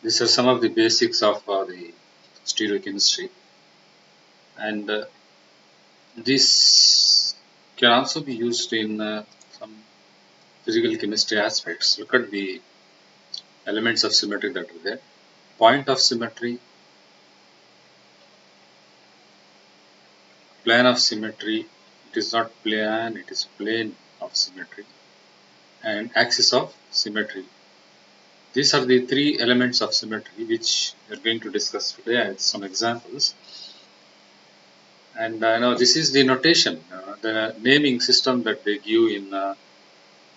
These are some of the basics of the stereochemistry, and this can also be used in some physical chemistry aspects. Look at the elements of symmetry that are there. Point of symmetry, plane of symmetry. It is not plane; it is plane of symmetry, and axis of symmetry. These are the three elements of symmetry which we are going to discuss today as some examples. And now this is the notation, the naming system that they give in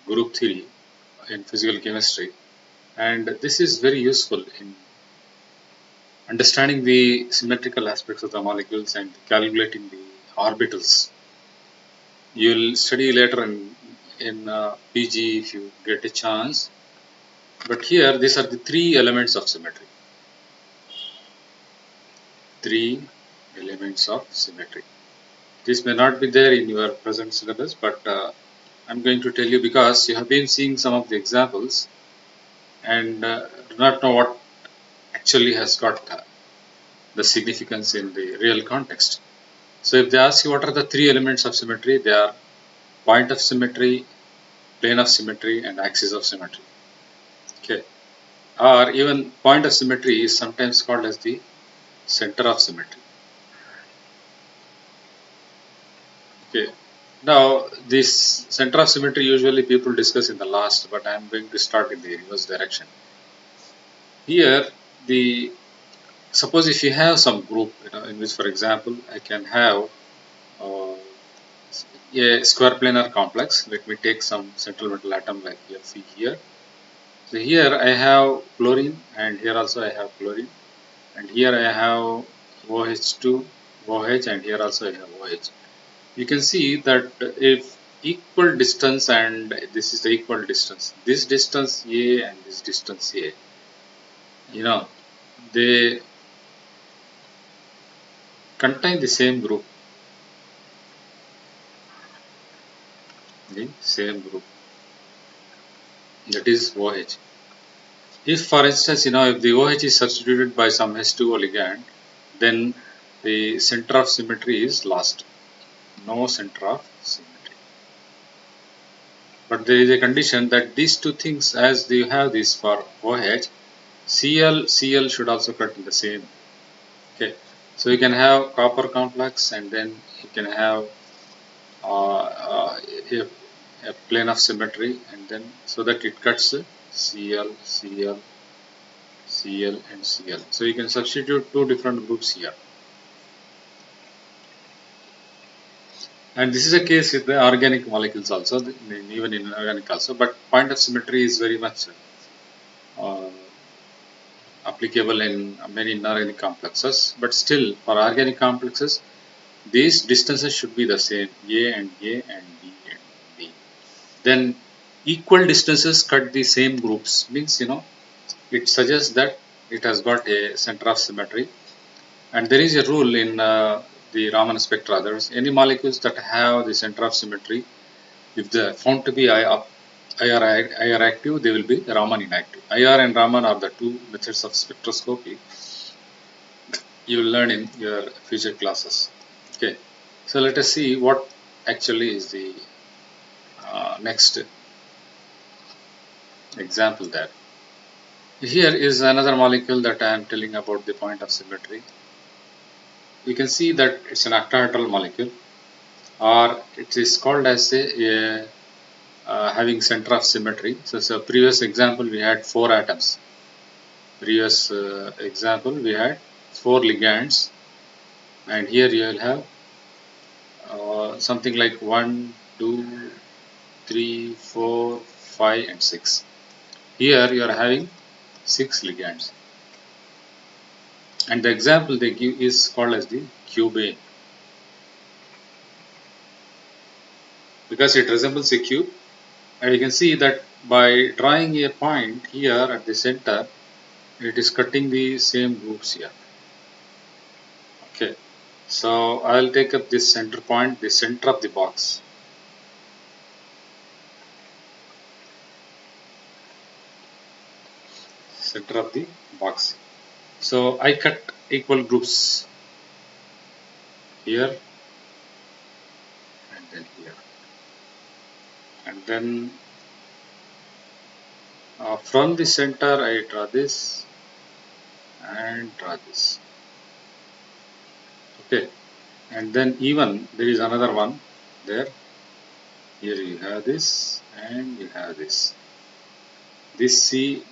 group theory in physical chemistry. And this is very useful in understanding the symmetrical aspects of the molecules and calculating the orbitals. You'll study later in PG if you get a chance. But here, these are the three elements of symmetry. Three elements of symmetry. This may not be there in your present syllabus, but I'm going to tell you because you have been seeing some of the examples and do not know what actually has got the significance in the real context. So if they ask you what are the three elements of symmetry, they are point of symmetry, plane of symmetry, and axis of symmetry. Okay. Or even point of symmetry is sometimes called as the center of symmetry. Okay. Now this center of symmetry usually people discuss in the last, but I am going to start in the reverse direction. Here the suppose if you have some group, in which, for example, I can have uh, a square planar complex. Let me take some central metal atom like Fe here. So here I have chlorine, and here also I have chlorine, and here I have OH2, OH, and here also I have OH. You can see that if equal distance, and this is the equal distance, this distance A and this distance A, they contain the same group, that is OH. If, for instance, if the OH is substituted by some H2O ligand, then the center of symmetry is lost. No center of symmetry. But there is a condition that these two things, as you have this for OH, Cl should also cut in the same. Okay, so you can have copper complex, and then you can have a, a plane of symmetry, and then so that it cuts Cl, Cl, Cl, and Cl. So you can substitute two different groups here. And this is a case with the organic molecules also, even in inorganic also. But point of symmetry is very much uh, applicable in many inorganic complexes. But still, for organic complexes, these distances should be the same, A and A and B and B. Then equal distances cut the same groups. Means, it suggests that it has got a center of symmetry. And there is a rule in the Raman spectra. There's any molecules that have the center of symmetry, if they are found to be IR active, they will be Raman inactive. IR and Raman are the two methods of spectroscopy you will learn in your future classes. Okay, so let us see what actually is the next example there. Here is another molecule that I am telling about the point of symmetry. You can see that it's an octahedral molecule, or it is called as a having center of symmetry. So previous example we had 4 atoms. Previous example we had 4 ligands, and here you will have something like 1, 2, 3, 4, 5 and 6. Here you are having 6 ligands, and the example they give is called as the cubane because it resembles a cube. And you can see that by drawing a point here at the center, it is cutting the same groups here. Okay, so I will take up this center point, the center of the box. center of the box. So I cut equal groups here and then here, and then from the center I draw this and draw this. Okay, and then even there is another one there. Here you have this and you have this C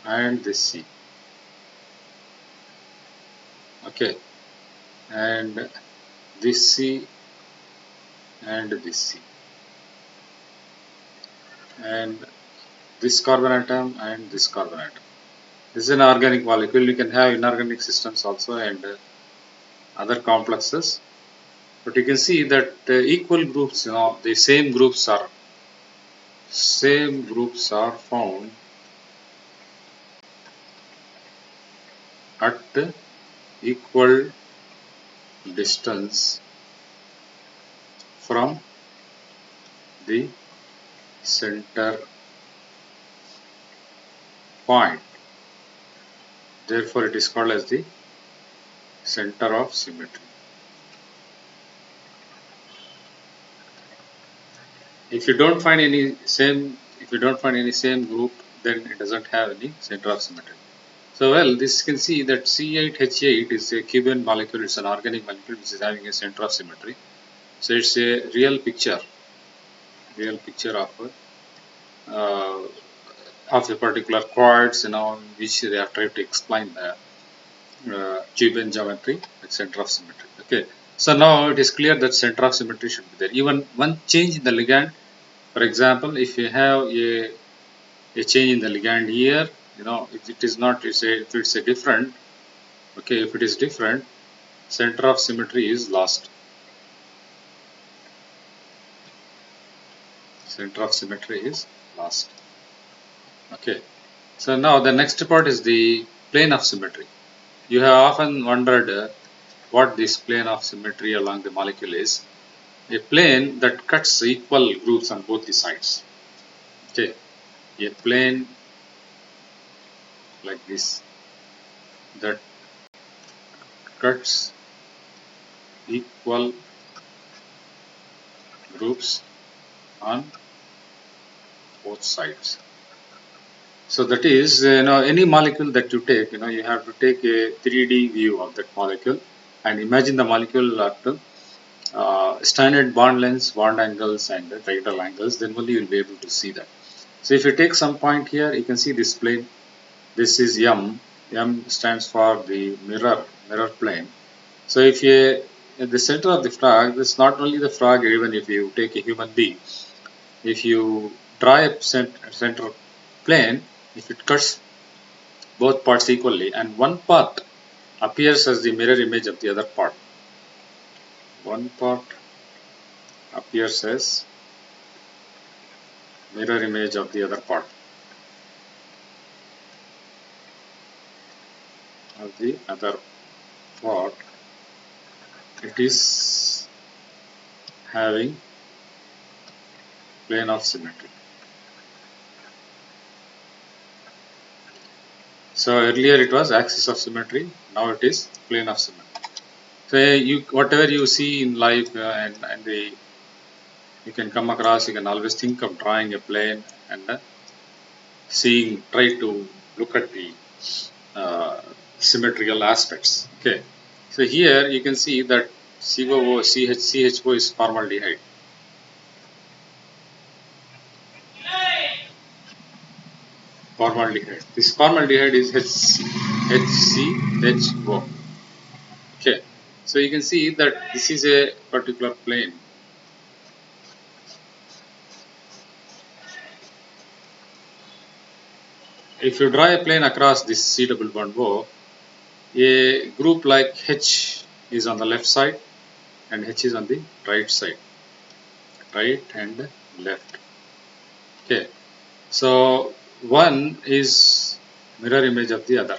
and this C. Okay, and this C and this C, and this carbon atom and this carbon atom. This is an organic molecule. You can have inorganic systems also and other complexes. But you can see that equal groups, the same groups are found at equal distance from the center point. Therefore, it is called as the center of symmetry. If you don't find any same group, then it doesn't have any center of symmetry. So well, this you can see that C8H8 is a Cuban molecule. It's an organic molecule which is having a center of symmetry. So it's a real picture uh, of a particular quartz, which they are trying to explain the Cuban geometry at center of symmetry. Okay, so now it is clear that center of symmetry should be there. Even one change in the ligand, for example, if you have a change in the ligand here, if it is not, if it's a different, okay, if it is different, center of symmetry is lost. Center of symmetry is lost. Okay, so now the next part is the plane of symmetry. You have often wondered what this plane of symmetry along the molecule is. A plane that cuts equal groups on both the sides. Okay, a plane like this that cuts equal groups on both sides. So that is, any molecule that you take, you have to take a 3D view of that molecule and imagine the molecule at standard bond lengths, bond angles, and diagonal angles. Then only you will be able to see that. So if you take some point here, you can see this plane. This is M. M stands for the mirror plane. So if you at the center of the frog, this is not only the frog. Even if you take a human being, if you draw a center plane, if it cuts both parts equally and one part appears as the mirror image of the other part, one part appears as mirror image of the other part it is having plane of symmetry. So earlier it was axis of symmetry, now it is plane of symmetry. So whatever you see in life and you can come across, you can always think of drawing a plane and try to look at the symmetrical aspects. Okay, so here you can see that COO, CHO is formaldehyde. This formaldehyde is HCHO. Okay, so you can see that this is a particular plane. If you draw a plane across this C double bond O, a group like H is on the left side and H is on the right side, right and left. Okay, so one is mirror image of the other.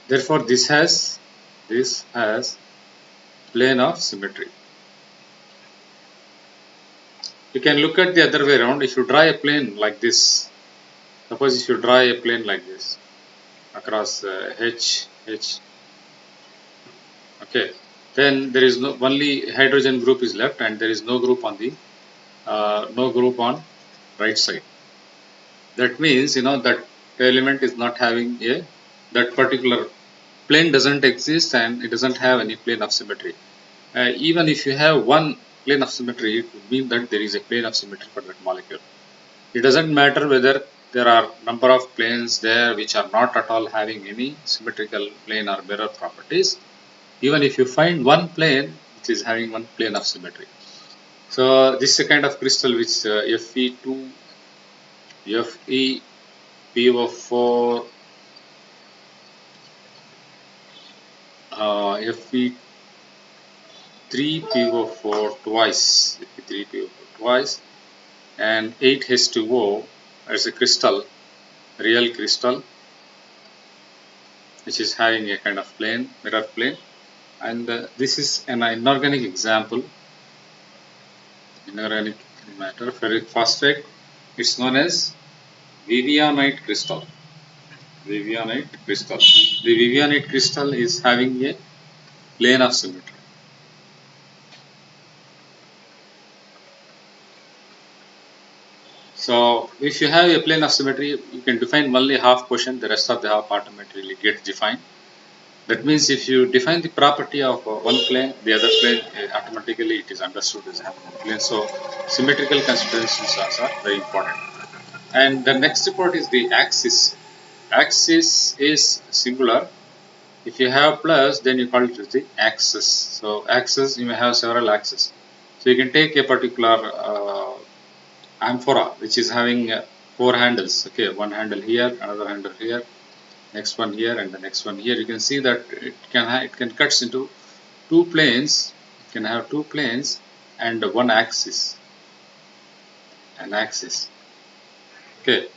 Therefore, this has plane of symmetry. You can look at the other way around. If you draw a plane like this, suppose if you draw a plane like this across H, okay, then there is no only hydrogen group is left, and there is no group on the no group on right side. That means that element is not having a that particular plane doesn't exist, and it doesn't have any plane of symmetry. Even if you have one plane of symmetry, it would mean that there is a plane of symmetry for that molecule. It doesn't matter whether there are number of planes there which are not at all having any symmetrical plane or mirror properties. Even if you find one plane which is having one plane of symmetry. So this is a kind of crystal which Fe2, Fe, PO4, Fe3, PO4 twice, Fe3, PO4 twice, and 8H2O as a crystal, real crystal, which is having a kind of plane, mirror plane. And this is an inorganic example, inorganic matter, ferric phosphate. It's known as vivianite crystal. Vivianite crystal. The vivianite crystal is having a plane of symmetry. So if you have a plane of symmetry, you can define only half portion, the rest of the half automatically gets defined. That means if you define the property of one plane, the other plane automatically it is understood as having a plane. So symmetrical considerations are very important. And the next part is the axis. Axis is singular. If you have plus, then you call it as the axis. So axis, you may have several axes. So you can take a particular amphora which is having four handles. Okay, one handle here, another handle here, next one here, and the next one here. You can see that it can cuts into two planes. It can have two planes and one axis. An axis. Okay.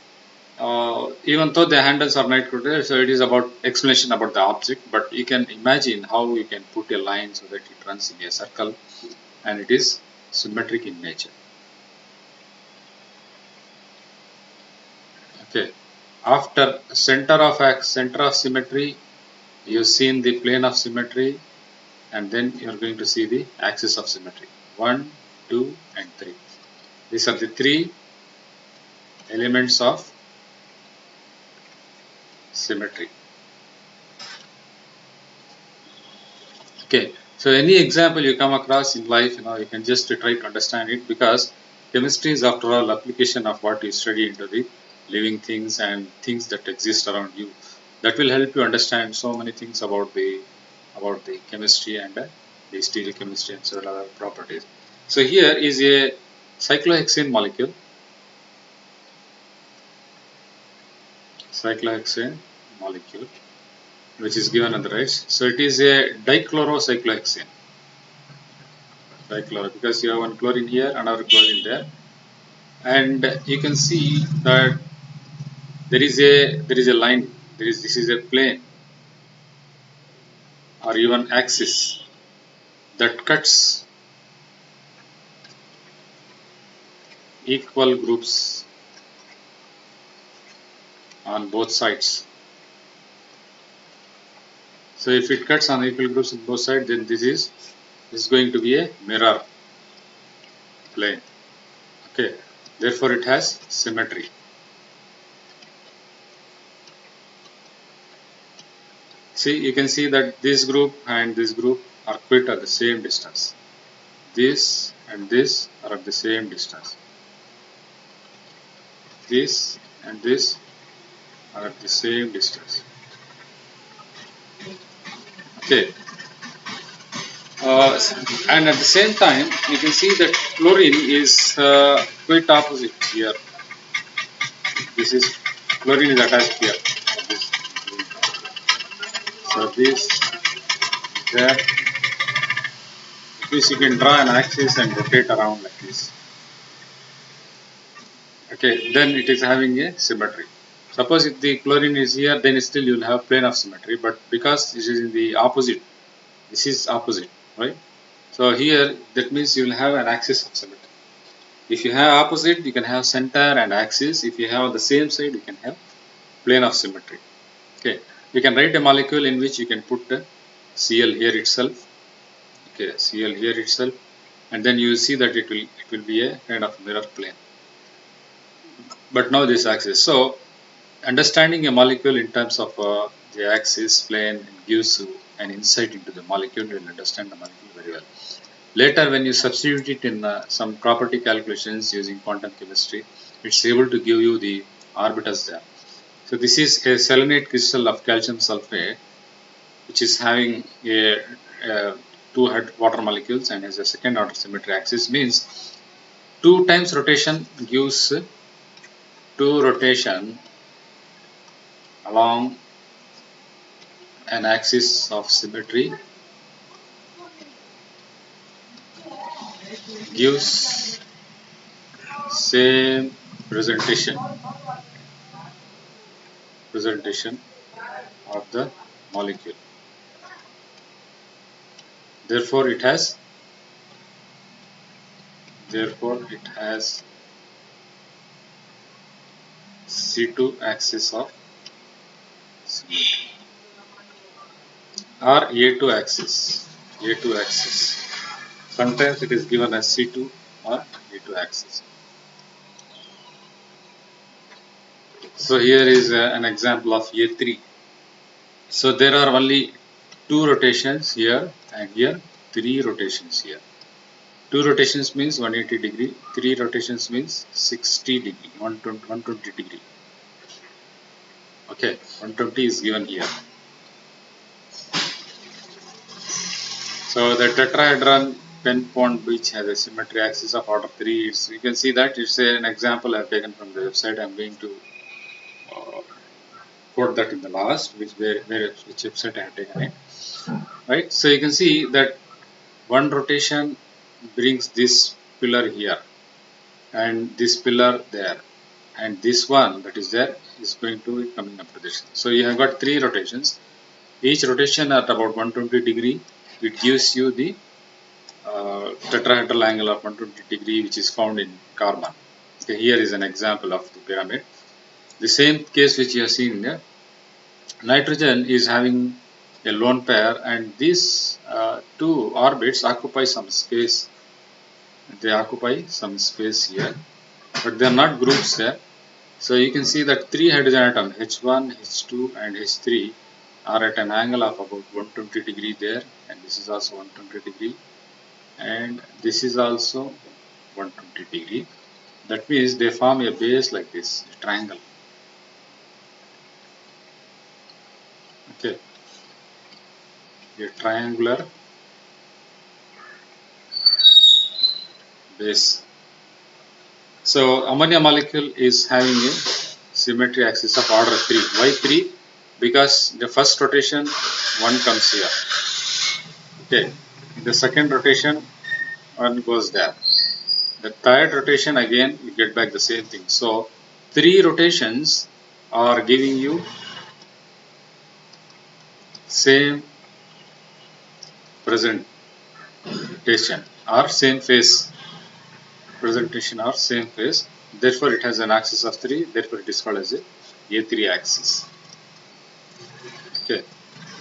Even though the handles are not clear, so it is about explanation about the object. But you can imagine how you can put a line so that it runs in a circle, and it is symmetric in nature. Okay. After center of symmetry, you've seen the plane of symmetry, and then you're going to see the axis of symmetry. 1, 2, and 3. These are the three elements of symmetry. Okay. So any example you come across in life, you can just try to understand it, because chemistry is after all application of what you study into the living things and things that exist around you. That will help you understand so many things about the chemistry and the stereochemistry and several other properties. So here is a cyclohexane molecule. Cyclohexane molecule, which is given on the right. So it is a dichlorocyclohexane. Dichloro, because you have one chlorine here, another chlorine there, and you can see that there is a line. This is a plane or even axis that cuts equal groups on both sides. So if it cuts on equal groups on both sides, then this is going to be a mirror plane. Okay, therefore it has symmetry. See, you can see that this group and this group are quite at the same distance. This and this are at the same distance. This and this are at the same distance. Okay. And at the same time, you can see that chlorine is quite opposite here. This is chlorine is attached here. So this, there. This you can draw an axis and rotate around like this. Okay, then it is having a symmetry. Suppose if the chlorine is here, then still you will have plane of symmetry. But because this is in the opposite, this is opposite, right? So here that means you will have an axis of symmetry. If you have opposite, you can have center and axis. If you have the same side, you can have plane of symmetry. Okay, you can write a molecule in which you can put Cl here itself. Okay, Cl here itself, and then you will see that it will be a kind of mirror plane. But now this axis. So understanding a molecule in terms of the axis plane gives you an insight into the molecule. You will understand the molecule very well. Later, when you substitute it in some property calculations using quantum chemistry, it's able to give you the orbitals there. So this is a selenide crystal of calcium sulfate, which is having a two water molecules and has a second order symmetry axis. Means two times rotation gives two rotation along an axis of symmetry gives same presentation of the molecule. Therefore, it has C2 axis of symmetry or A2 axis. A2 axis. Sometimes it is given as C2 or A2 axis. So here is an example of A3. So there are only two rotations here and here, three rotations here. Two rotations means 180 degree, three rotations means 60 degree, 120 degree. Okay, 120 is given here. So the tetrahedron Penpont which has a symmetry axis of order 3, you can see that it's an example I have taken from the website. I am going to quote that in the last, which website I have taken it. Right, so you can see that one rotation brings this pillar here and this pillar there, and this one that is there is going to be coming up to this. So you have got three rotations, each rotation at about 120 degree. It gives you the tetrahedral angle of 120 degree, which is found in carbon. Okay, here is an example of the pyramid. The same case which you have seen there. Nitrogen is having a lone pair, and these two orbits occupy some space. They occupy some space here, but they are not groups there. So you can see that three hydrogen atoms H1, H2 and H3 are at an angle of about 120 degree there, and this is also 120 degree, and this is also 120 degree. That means they form a base like this, a triangle. Okay, a triangular base. So ammonia molecule is having a symmetry axis of order 3. Why 3? Because the first rotation 1 comes here. Okay, in the second rotation 1 goes there. The third rotation again you get back the same thing. So 3 rotations are giving you same presentation or same phase. Presentation or same phase. Therefore it has an axis of 3. Therefore it is called as a A3 axis. Okay.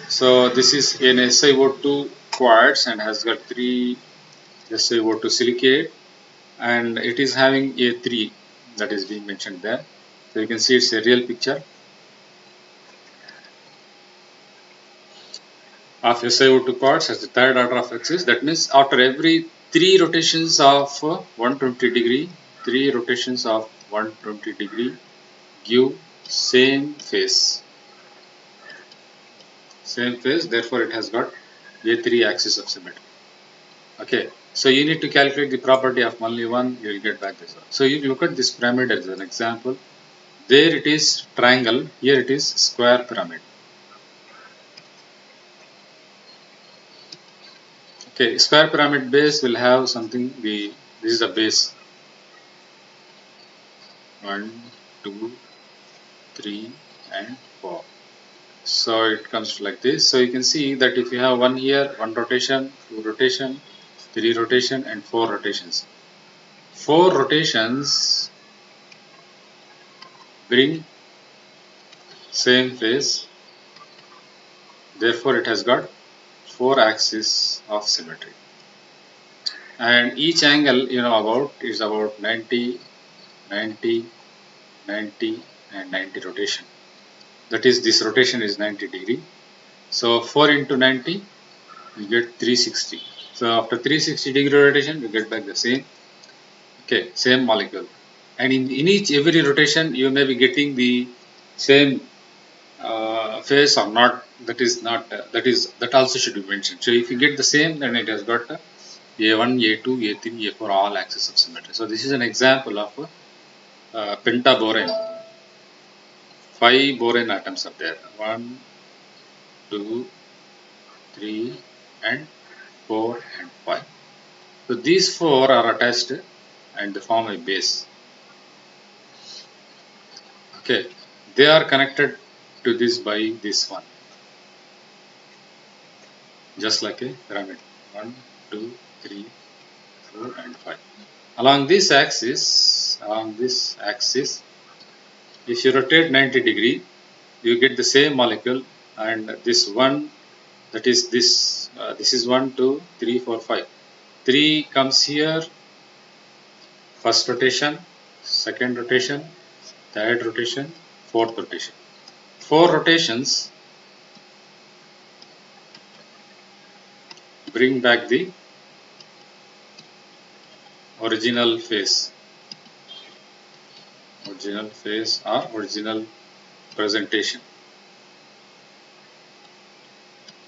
So this is an SiO2 quartz and has got 3 SiO2 silicate, and it is having A3 that is being mentioned there. So you can see it's a real picture of SiO2 quartz as the third order of axis. That means after every 3 rotations of 120 degree, 3 rotations of 120 degree give same phase. Same phase, therefore it has got A3 axis of symmetry. Okay, so you need to calculate the property of only one, you will get back this one. So you look at this pyramid as an example. There it is triangle, here it is square pyramid. Okay, square pyramid base will have something, this is the base. 1, 2, 3 and 4. So it comes like this. So you can see that if you have one here, one rotation, two rotation, three rotation and four rotations. 4 rotations bring same phase, therefore it has got 4 axes of symmetry. And each angle is about 90, 90, 90 and 90 rotation. That is, this rotation is 90 degree. So 4 into 90, you get 360. So after 360 degree rotation, you get back the same, same molecule. And in every rotation, you may be getting the same phase or not. That is not. That also should be mentioned. So if you get the same, then it has got A1, A2, A3, A4 all axes of symmetry. So this is an example of pentaborane. 5 borane atoms are there. 1, 2, 3, and 4 and 5. So these 4 are attached and they form a base. Okay, they are connected to this by this one, just like a pyramid. 1, 2, 3, 4 and 5. Along this axis, if you rotate 90 degree, you get the same molecule, and this one, that is this, this is 1, 2, 3, 4, 5. 3 comes here, first rotation, second rotation, third rotation, fourth rotation. 4 rotations bring back the original phase or original presentation.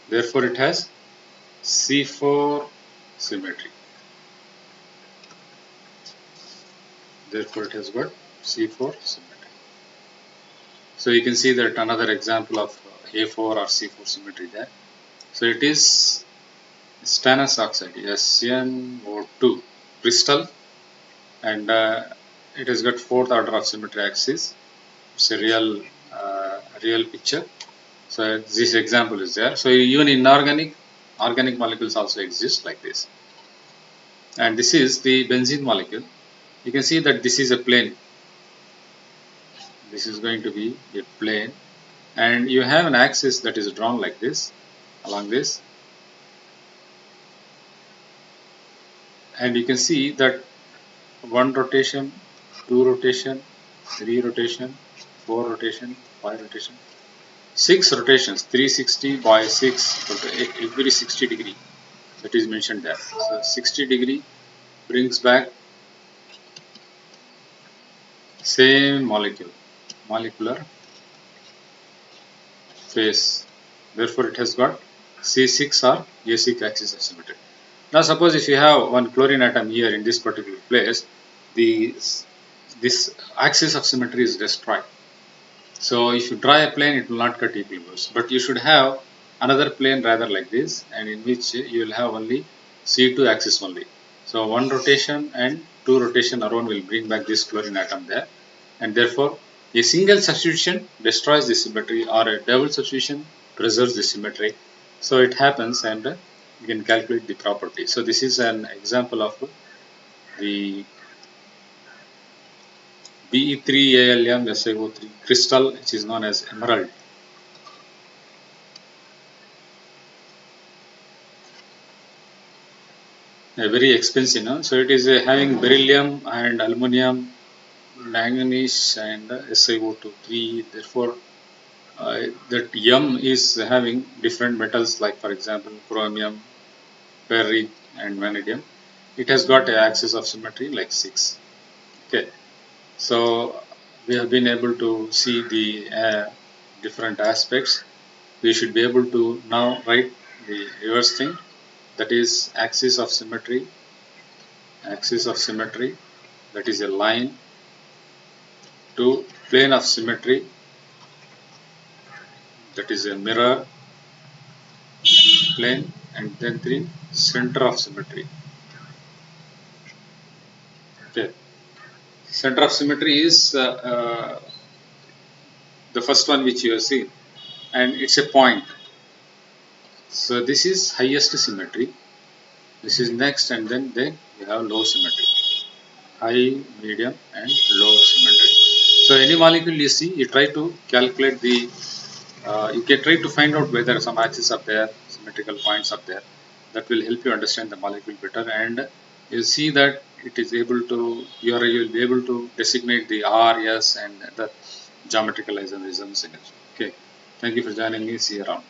Therefore, it has C4 symmetry. Therefore, it has got C4 symmetry. So you can see that another example of A4 or C4 symmetry there. So it is stannous oxide, SnO2 crystal, and it has got 4th order of symmetry axis. It's a real picture. So this example is there. So even in organic molecules also exist like this. And this is the benzene molecule. You can see that this is a plane. This is going to be a plane, and you have an axis that is drawn like this along this, and you can see that 1 rotation, 2 rotation, 3 rotation, 4 rotation, 5 rotation, 6 rotations, 360 by 6, every 60 degree, that is mentioned there. So 60 degree brings back same molecular phase. Therefore, it has got C6 or A6 axis of symmetry. Now, suppose if you have one chlorine atom here in this particular place, this axis of symmetry is destroyed. So, if you draw a plane, it will not cut equilibrium. But you should have another plane rather like this, and in which you will have only C2 axis only. So, 1 rotation and 2 rotation around will bring back this chlorine atom there, and therefore a single substitution destroys the symmetry, or a double substitution preserves the symmetry. So it happens, and you can calculate the property. So this is an example of the Be3Alm SiO3 crystal, which is known as emerald. Very expensive, no? So it is having beryllium and aluminum, manganese and SiO2 3. Therefore, that M is having different metals, like for example chromium, ferric and vanadium. It has got an axis of symmetry like 6. Okay, so we have been able to see the different aspects. We should be able to now write the reverse thing, that is axis of symmetry. That is a line to plane of symmetry, that is a mirror plane, and then 3 center of symmetry. Okay, center of symmetry is the first one which you have seen, and it's a point. So this is highest symmetry, this is next, and then you have low symmetry. high, medium, and low symmetry. So any molecule you see, you try to calculate the, you can try to find out whether some axes are there, symmetrical points are there. That will help you understand the molecule better, and you see that it is able to, you will be able to designate the R, S, and the geometrical isomerisms in it. Okay. Thank you for joining me. See you around.